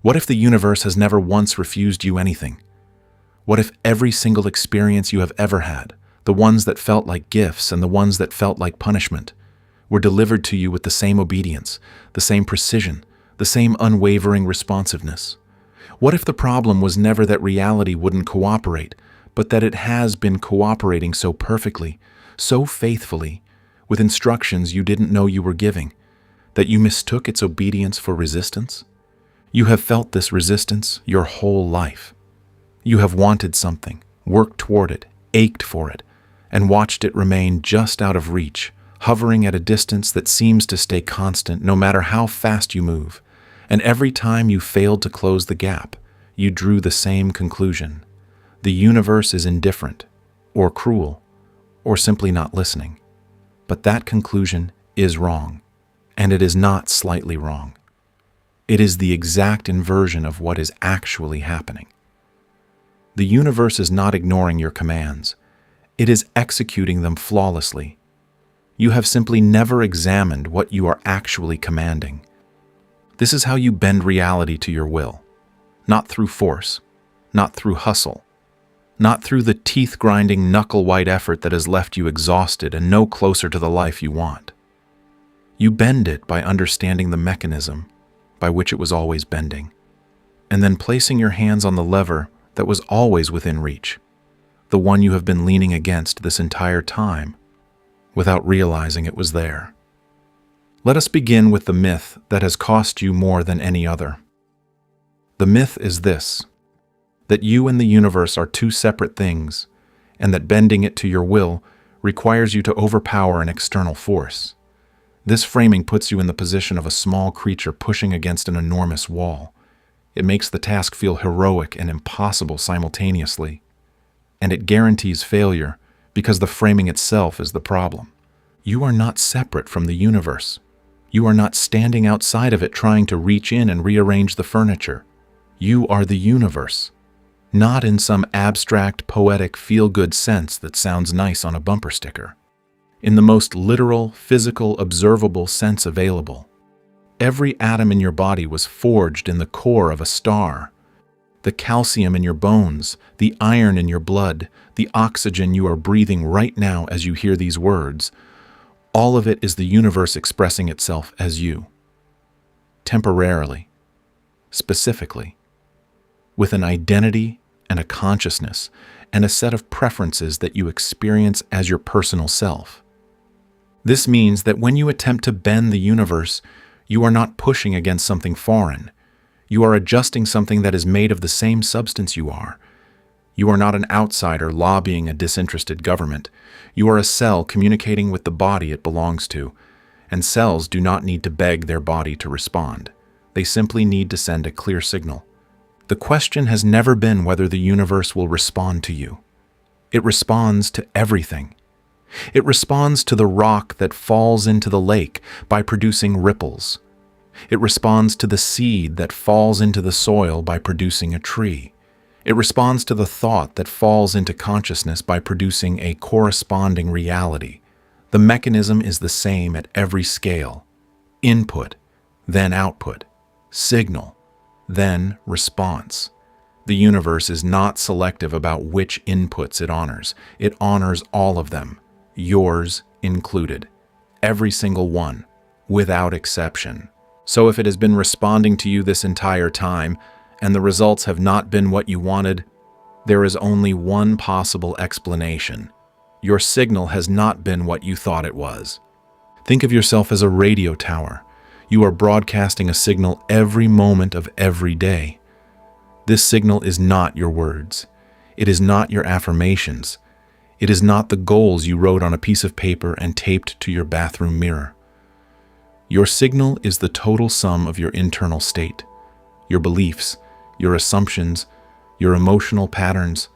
What if the universe has never once refused you anything? What if every single experience you have ever had, the ones that felt like gifts and the ones that felt like punishment, were delivered to you with the same obedience, the same precision, the same unwavering responsiveness? What if the problem was never that reality wouldn't cooperate, but that it has been cooperating so perfectly, so faithfully, with instructions you didn't know you were giving, that you mistook its obedience for resistance? You have felt this resistance your whole life. You have wanted something, worked toward it, ached for it, and watched it remain just out of reach, hovering at a distance that seems to stay constant no matter how fast you move. And every time you failed to close the gap, you drew the same conclusion. The universe is indifferent, or cruel, or simply not listening. But that conclusion is wrong, and it is not slightly wrong. It is the exact inversion of what is actually happening. The universe is not ignoring your commands. It is executing them flawlessly. You have simply never examined what you are actually commanding. This is how you bend reality to your will. Not through force, not through hustle, not through the teeth-grinding, knuckle-white effort that has left you exhausted and no closer to the life you want. You bend it by understanding the mechanism by which it was always bending, and then placing your hands on the lever that was always within reach, the one you have been leaning against this entire time, without realizing it was there. Let us begin with the myth that has cost you more than any other. The myth is this: that you and the universe are two separate things, and that bending it to your will requires you to overpower an external force. This framing puts you in the position of a small creature pushing against an enormous wall. It makes the task feel heroic and impossible simultaneously. And it guarantees failure because the framing itself is the problem. You are not separate from the universe. You are not standing outside of it trying to reach in and rearrange the furniture. You are the universe. Not in some abstract, poetic, feel-good sense that sounds nice on a bumper sticker. In the most literal, physical, observable sense available. Every atom in your body was forged in the core of a star. The calcium in your bones, the iron in your blood, the oxygen you are breathing right now as you hear these words, all of it is the universe expressing itself as you. Temporarily, specifically, with an identity and a consciousness and a set of preferences that you experience as your personal self. This means that when you attempt to bend the universe, you are not pushing against something foreign. You are adjusting something that is made of the same substance you are. You are not an outsider lobbying a disinterested government. You are a cell communicating with the body it belongs to, and cells do not need to beg their body to respond. They simply need to send a clear signal. The question has never been whether the universe will respond to you. It responds to everything. It responds to the rock that falls into the lake by producing ripples. It responds to the seed that falls into the soil by producing a tree. It responds to the thought that falls into consciousness by producing a corresponding reality. The mechanism is the same at every scale. Input, then output. Signal, then response. The universe is not selective about which inputs it honors. It honors all of them, yours included. Every single one, without exception. So if it has been responding to you this entire time, and the results have not been what you wanted, there is only one possible explanation. Your signal has not been what you thought it was. Think of yourself as a radio tower. You are broadcasting a signal every moment of every day. This signal is not your words. It is not your affirmations. It is not the goals you wrote on a piece of paper and taped to your bathroom mirror. Your signal is the total sum of your internal state, your beliefs, your assumptions, your emotional patterns,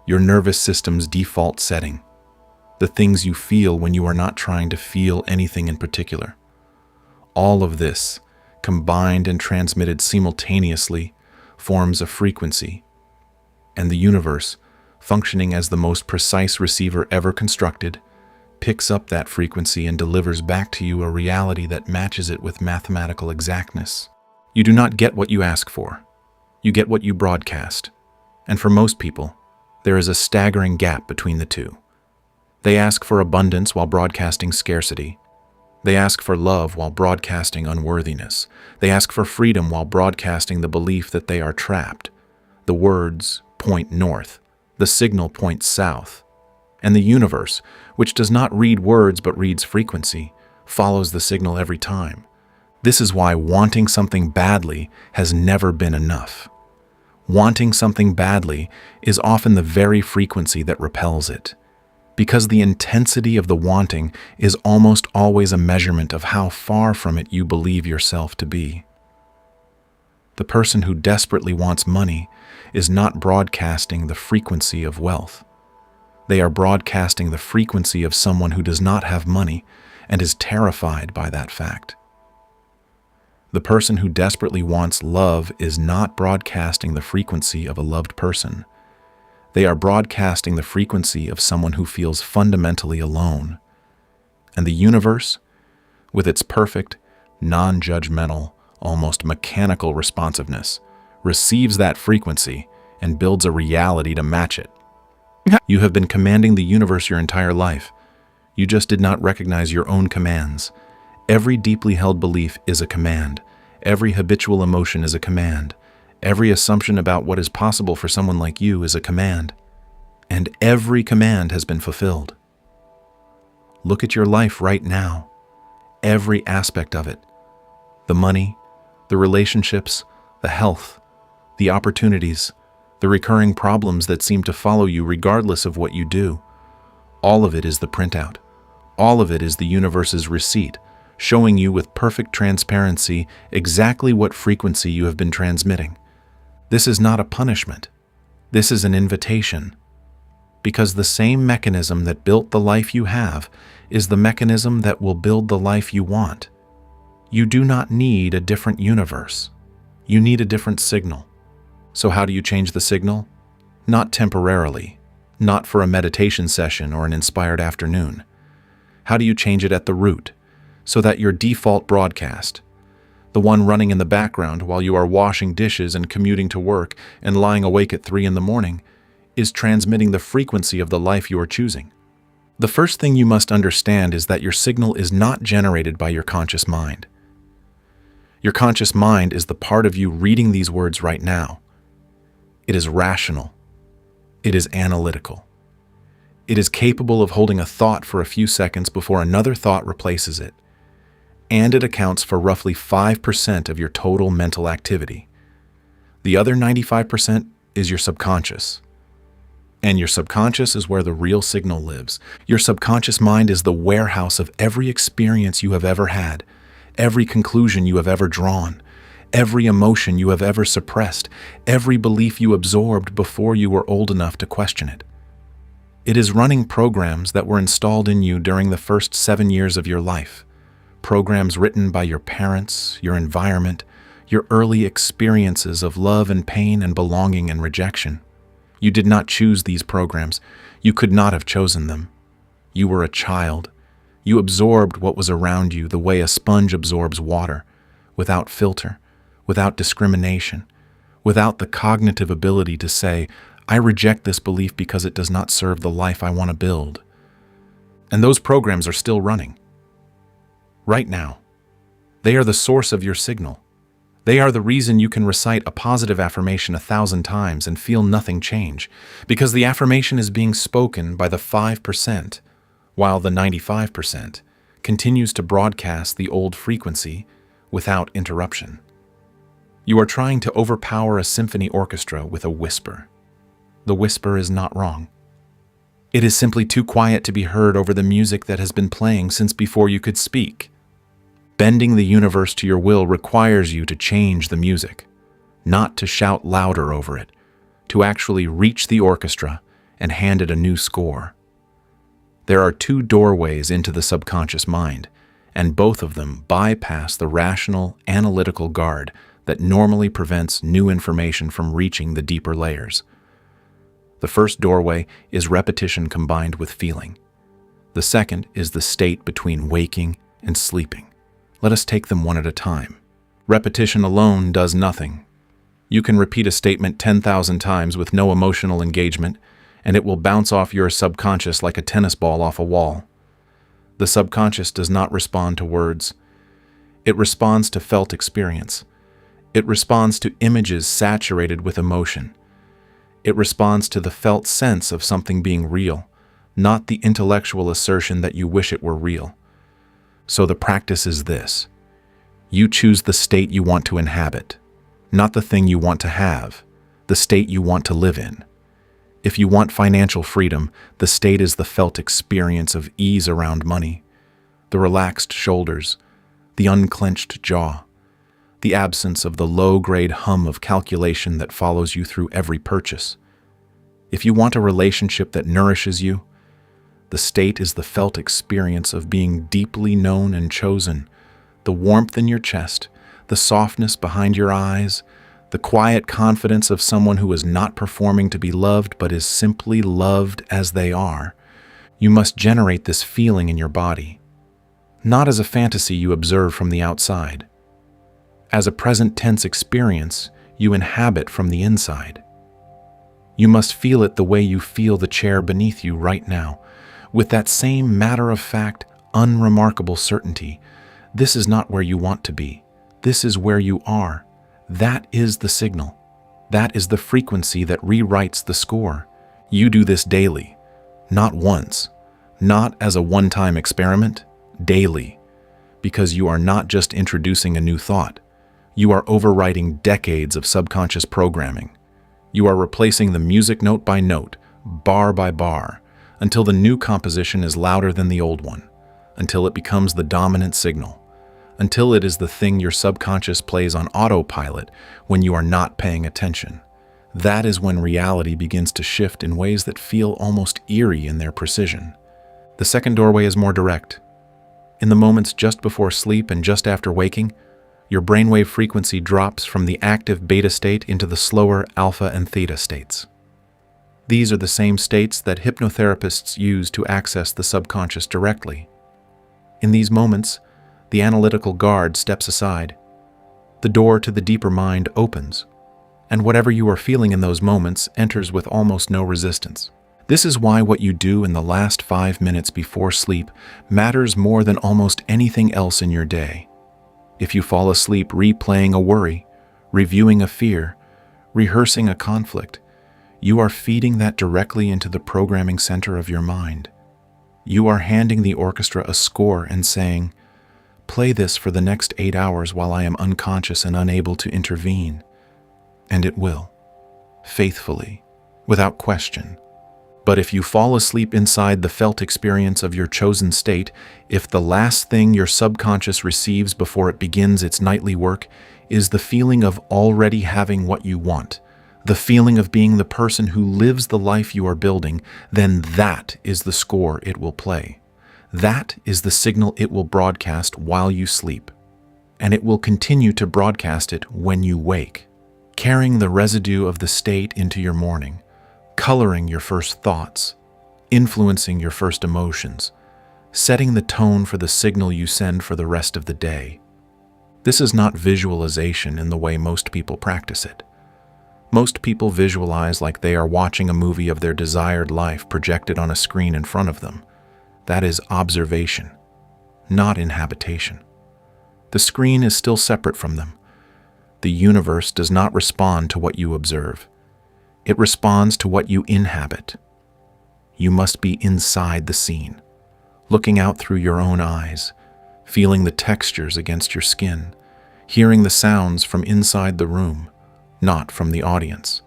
your nervous system's default setting, the things you feel when you are not trying to feel anything in particular. All of this, combined and transmitted simultaneously, forms a frequency, and the universe, functioning as the most precise receiver ever constructed, picks up that frequency and delivers back to you a reality that matches it with mathematical exactness. You do not get what you ask for. You get what you broadcast. And for most people, there is a staggering gap between the two. They ask for abundance while broadcasting scarcity. They ask for love while broadcasting unworthiness. They ask for freedom while broadcasting the belief that they are trapped. The words point north. The signal points south. And the universe, which does not read words but reads frequency, follows the signal every time. This is why wanting something badly has never been enough. Wanting something badly is often the very frequency that repels it, because the intensity of the wanting is almost always a measurement of how far from it you believe yourself to be. The person who desperately wants money is not broadcasting the frequency of wealth. They are broadcasting the frequency of someone who does not have money and is terrified by that fact. The person who desperately wants love is not broadcasting the frequency of a loved person. They are broadcasting the frequency of someone who feels fundamentally alone. And the universe, with its perfect, non-judgmental, almost mechanical responsiveness, receives that frequency and builds a reality to match it. You have been commanding the universe your entire life. You just did not recognize your own commands. Every deeply held belief is a command. Every habitual emotion is a command. Every assumption about what is possible for someone like you is a command. And every command has been fulfilled. Look at your life right now. Every aspect of it. The money, the relationships, the health, the opportunities, the recurring problems that seem to follow you regardless of what you do. All of it is the printout. All of it is the universe's receipt, showing you with perfect transparency exactly what frequency you have been transmitting. This is not a punishment. This is an invitation. Because the same mechanism that built the life you have is the mechanism that will build the life you want. You do not need a different universe. You need a different signal. So how do you change the signal? Not temporarily, not for a meditation session or an inspired afternoon. How do you change it at the root, so that your default broadcast, the one running in the background while you are washing dishes and commuting to work and lying awake at 3 a.m, is transmitting the frequency of the life you are choosing? The first thing you must understand is that your signal is not generated by your conscious mind. Your conscious mind is the part of you reading these words right now. It is rational. It is analytical. It is capable of holding a thought for a few seconds before another thought replaces it. And it accounts for roughly 5% of your total mental activity. The other 95% is your subconscious. And your subconscious is where the real signal lives. Your subconscious mind is the warehouse of every experience you have ever had, every conclusion you have ever drawn, every emotion you have ever suppressed, every belief you absorbed before you were old enough to question it. It is running programs that were installed in you during the first 7 years of your life, programs written by your parents, your environment, your early experiences of love and pain and belonging and rejection. You did not choose these programs. You could not have chosen them. You were a child. You absorbed what was around you the way a sponge absorbs water, without filter, without discrimination, without the cognitive ability to say, I reject this belief because it does not serve the life I want to build. And those programs are still running. Right now. They are the source of your signal. They are the reason you can recite a positive affirmation 1,000 times and feel nothing change, because the affirmation is being spoken by the 5%, while the 95% continues to broadcast the old frequency without interruption. You are trying to overpower a symphony orchestra with a whisper. The whisper is not wrong. It is simply too quiet to be heard over the music that has been playing since before you could speak. Bending the universe to your will requires you to change the music, not to shout louder over it, to actually reach the orchestra and hand it a new score. There are 2 doorways into the subconscious mind, and both of them bypass the rational, analytical guard that normally prevents new information from reaching the deeper layers. The first doorway is repetition combined with feeling. The second is the state between waking and sleeping. Let us take them one at a time. Repetition alone does nothing. You can repeat a statement 10,000 times with no emotional engagement, and it will bounce off your subconscious like a tennis ball off a wall. The subconscious does not respond to words. It responds to felt experience. It responds to images saturated with emotion. It responds to the felt sense of something being real, not the intellectual assertion that you wish it were real. So the practice is this. You choose the state you want to inhabit, not the thing you want to have, the state you want to live in. If you want financial freedom, the state is the felt experience of ease around money, the relaxed shoulders, the unclenched jaw, the absence of the low-grade hum of calculation that follows you through every purchase. If you want a relationship that nourishes you, the state is the felt experience of being deeply known and chosen, the warmth in your chest, the softness behind your eyes, the quiet confidence of someone who is not performing to be loved but is simply loved as they are. You must generate this feeling in your body, not as a fantasy you observe from the outside. As a present tense experience you inhabit from the inside. You must feel it the way you feel the chair beneath you right now, with that same matter-of-fact, unremarkable certainty. This is not where you want to be. This is where you are. That is the signal. That is the frequency that rewrites the score. You do this daily, not once, not as a one-time experiment, daily, because you are not just introducing a new thought. You are overwriting decades of subconscious programming. You are replacing the music note by note, bar by bar, until the new composition is louder than the old one, until it becomes the dominant signal, until it is the thing your subconscious plays on autopilot when you are not paying attention. That is when reality begins to shift in ways that feel almost eerie in their precision. The second doorway is more direct. In the moments just before sleep and just after waking, your brainwave frequency drops from the active beta state into the slower alpha and theta states. These are the same states that hypnotherapists use to access the subconscious directly. In these moments, the analytical guard steps aside. The door to the deeper mind opens, and whatever you are feeling in those moments enters with almost no resistance. This is why what you do in the last 5 minutes before sleep matters more than almost anything else in your day. If you fall asleep replaying a worry, reviewing a fear, rehearsing a conflict, you are feeding that directly into the programming center of your mind. You are handing the orchestra a score and saying, "Play this for the next 8 hours while I am unconscious and unable to intervene." And it will, faithfully, without question. But if you fall asleep inside the felt experience of your chosen state, if the last thing your subconscious receives before it begins its nightly work is the feeling of already having what you want, the feeling of being the person who lives the life you are building, then that is the score it will play. That is the signal it will broadcast while you sleep. And it will continue to broadcast it when you wake, carrying the residue of the state into your morning, coloring your first thoughts, influencing your first emotions, setting the tone for the signal you send for the rest of the day. This is not visualization in the way most people practice it. Most people visualize like they are watching a movie of their desired life projected on a screen in front of them. That is observation, not inhabitation. The screen is still separate from them. The universe does not respond to what you observe. It responds to what you inhabit. You must be inside the scene, looking out through your own eyes, feeling the textures against your skin, hearing the sounds from inside the room, not from the audience.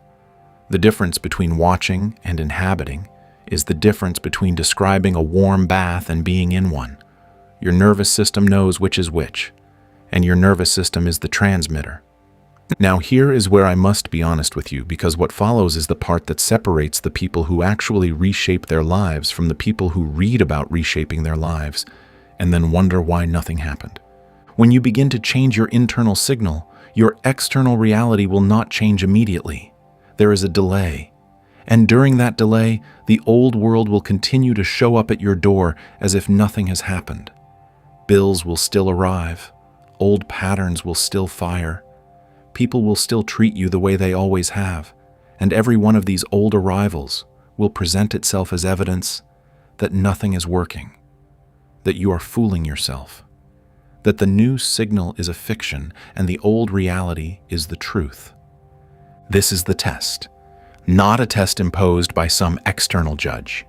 The difference between watching and inhabiting is the difference between describing a warm bath and being in one. Your nervous system knows which is which, and your nervous system is the transmitter. Now here is where I must be honest with you, because what follows is the part that separates the people who actually reshape their lives from the people who read about reshaping their lives and then wonder why nothing happened. When you begin to change your internal signal, your external reality will not change immediately. There is a delay. And during that delay, the old world will continue to show up at your door as if nothing has happened. Bills will still arrive. Old patterns will still fire. people will still treat you the way they always have, and every one of these old arrivals will present itself as evidence that nothing is working, that you are fooling yourself, that the new signal is a fiction and the old reality is the truth. This is the test, not a test imposed by some external judge,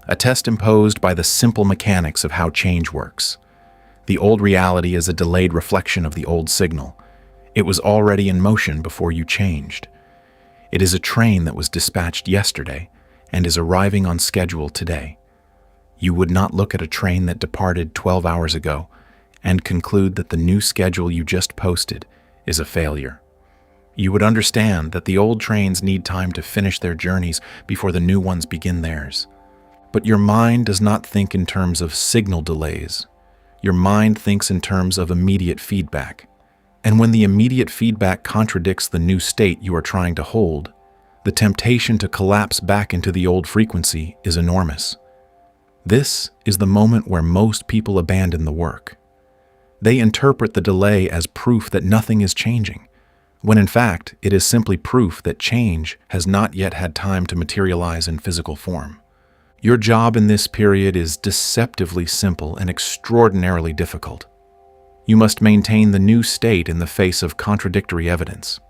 a test imposed by the simple mechanics of how change works. The old reality is a delayed reflection of the old signal. It was already in motion before you changed. It is a train that was dispatched yesterday and is arriving on schedule today. You would not look at a train that departed 12 hours ago and conclude that the new schedule you just posted is a failure. You would understand that the old trains need time to finish their journeys before the new ones begin theirs. But your mind does not think in terms of signal delays. Your mind thinks in terms of immediate feedback. And when the immediate feedback contradicts the new state you are trying to hold, the temptation to collapse back into the old frequency is enormous. This is the moment where most people abandon the work. They interpret the delay as proof that nothing is changing, when in fact it is simply proof that change has not yet had time to materialize in physical form. Your job in this period is deceptively simple and extraordinarily difficult. You must maintain the new state in the face of contradictory evidence.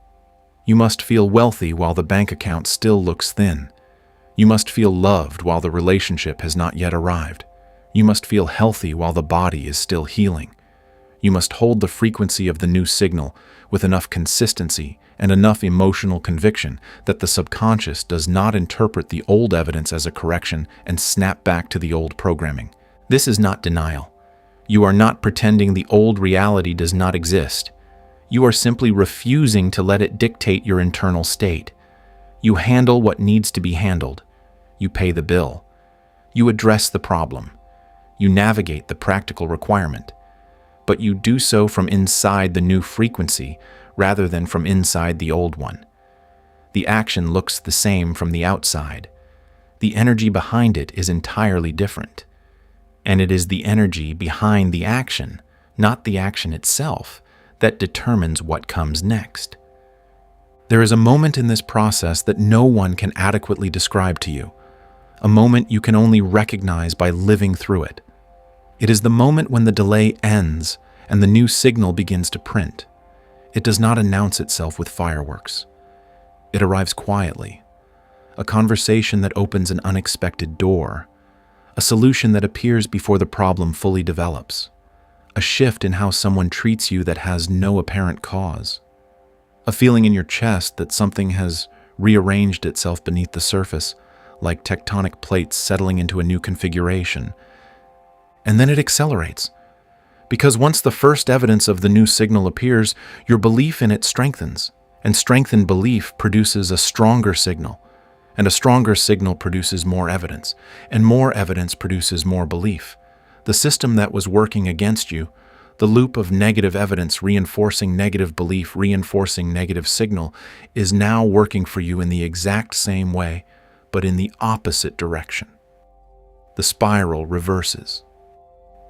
You must feel wealthy while the bank account still looks thin. You must feel loved while the relationship has not yet arrived. You must feel healthy while the body is still healing. You must hold the frequency of the new signal with enough consistency and enough emotional conviction that the subconscious does not interpret the old evidence as a correction and snap back to the old programming. This is not denial. You are not pretending the old reality does not exist. You are simply refusing to let it dictate your internal state. You handle what needs to be handled. You pay the bill. You address the problem. You navigate the practical requirement. But you do so from inside the new frequency rather than from inside the old one. The action looks the same from the outside. The energy behind it is entirely different. And it is the energy behind the action, not the action itself, that determines what comes next. There is a moment in this process that no one can adequately describe to you, a moment you can only recognize by living through it. It is the moment when the delay ends and the new signal begins to print. It does not announce itself with fireworks. It arrives quietly, a conversation that opens an unexpected door, a solution that appears before the problem fully develops, a shift in how someone treats you that has no apparent cause, a feeling in your chest that something has rearranged itself beneath the surface, like tectonic plates settling into a new configuration. And then it accelerates. Because once the first evidence of the new signal appears, your belief in it strengthens, and strengthened belief produces a stronger signal, and a stronger signal produces more evidence, and more evidence produces more belief. The system that was working against you, the loop of negative evidence reinforcing negative belief, reinforcing negative signal, is now working for you in the exact same way, but in the opposite direction. The spiral reverses,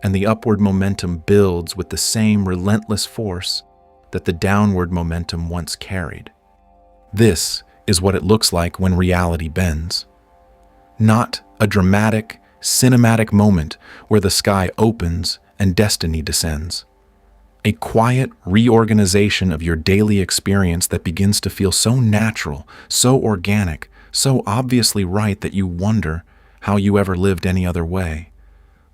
and the upward momentum builds with the same relentless force that the downward momentum once carried. This is what it looks like when reality bends. Not a dramatic, cinematic moment where the sky opens and destiny descends. A quiet reorganization of your daily experience that begins to feel so natural, so organic, so obviously right that you wonder how you ever lived any other way.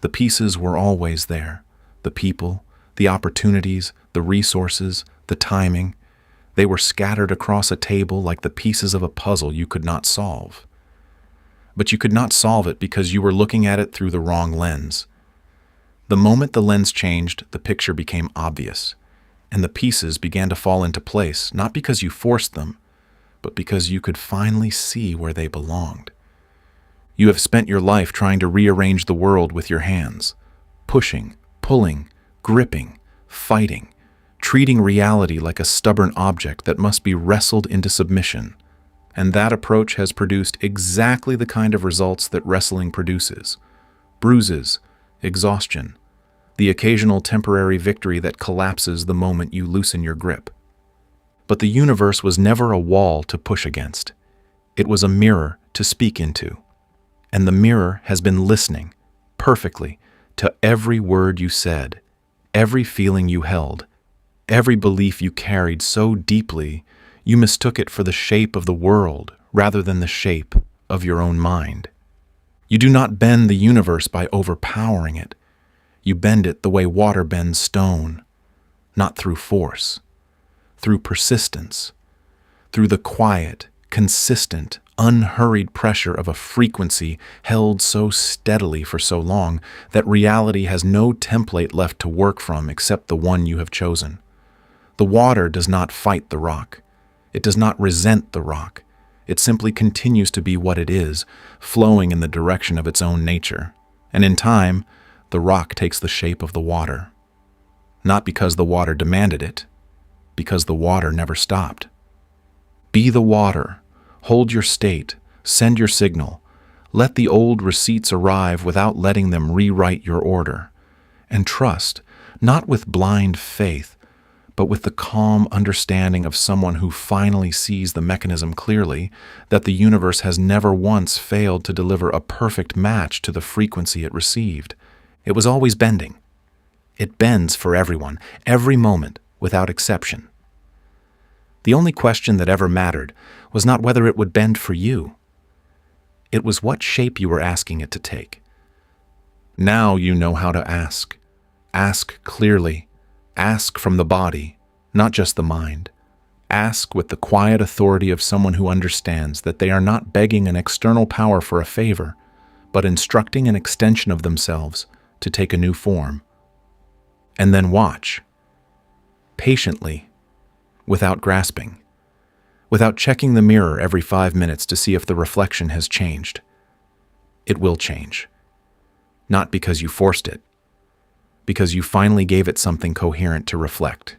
The pieces were always there. The people, the opportunities, the resources, the timing. They were scattered across a table like the pieces of a puzzle you could not solve. But you could not solve it because you were looking at it through the wrong lens. The moment the lens changed, the picture became obvious, and the pieces began to fall into place, not because you forced them, but because you could finally see where they belonged. You have spent your life trying to rearrange the world with your hands, pushing, pulling, gripping, fighting, treating reality like a stubborn object that must be wrestled into submission. And that approach has produced exactly the kind of results that wrestling produces: bruises, exhaustion, the occasional temporary victory that collapses the moment you loosen your grip. But the universe was never a wall to push against. It was a mirror to speak into. And the mirror has been listening perfectly to every word you said, every feeling you held, every belief you carried so deeply you mistook it for the shape of the world rather than the shape of your own mind. You do not bend the universe by overpowering it. You bend it the way water bends stone, not through force, through persistence, through the quiet, consistent, unhurried pressure of a frequency held so steadily for so long that reality has no template left to work from except the one you have chosen. The water does not fight the rock. It does not resent the rock. It simply continues to be what it is, flowing in the direction of its own nature. And in time, the rock takes the shape of the water. Not because the water demanded it, because the water never stopped. Be the water. Hold your state. Send your signal. Let the old receipts arrive without letting them rewrite your order. And trust, not with blind faith, but with the calm understanding of someone who finally sees the mechanism clearly, that the universe has never once failed to deliver a perfect match to the frequency it received. It was always bending. It bends for everyone, every moment, without exception. The only question that ever mattered was not whether it would bend for you. It was what shape you were asking it to take. Now you know how to ask. Ask clearly. Ask from the body, not just the mind. Ask with the quiet authority of someone who understands that they are not begging an external power for a favor, but instructing an extension of themselves to take a new form. And then watch. Patiently, without grasping, without checking the mirror every 5 minutes to see if the reflection has changed. It will change. Not because you forced it, because you finally gave it something coherent to reflect.